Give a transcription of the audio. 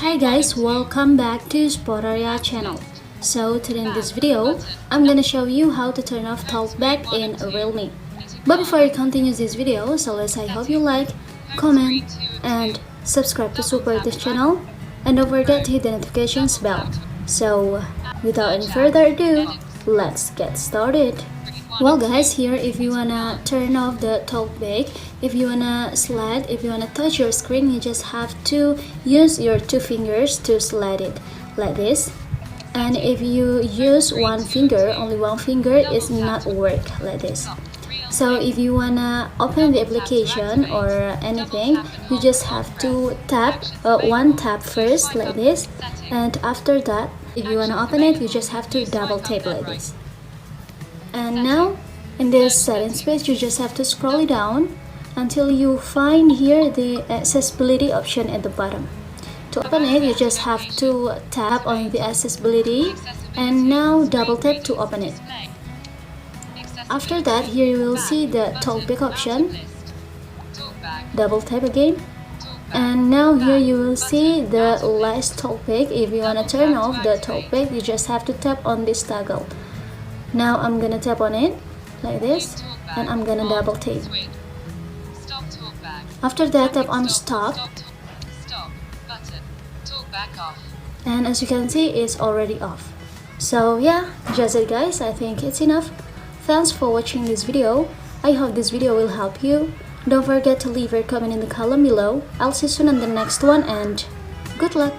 Hi guys, welcome back to Spotaria channel. So today in this video, I'm gonna show you how to turn off Talkback in Realme. But before I continue this video, so I hope you like, comment, and subscribe to support this channel. And don't forget to hit the notifications bell. So without any further ado, let's get started. Well guys, here if you wanna turn off the Talkback, if you wanna slide, if you wanna touch your screen, you just have to use your two fingers to slide it like this. And if you use one finger, only one finger, is not work like this. So if you wanna open the application or anything, you just have to tap one tap first like this, and after that, if you wanna open it, you just have to double tap like this. And now in this settings page, you just have to scroll it down until you find here the accessibility option at the bottom. To open it, you just have to tap on the accessibility and now double tap to open it. After that, here you will see the Talkback option. Double tap again. And now here you will see the last Talkback. If you want to turn off the Talkback, you just have to tap on this toggle. Now I'm gonna tap on it like this, and I'm gonna double tap. After that, tap on stop. And as you can see, it's already off. So yeah, just it guys, I think it's enough. Thanks for watching this video. I hope this video will help you. Don't forget to leave your comment in the column below. I'll see you soon on the next one, and good luck!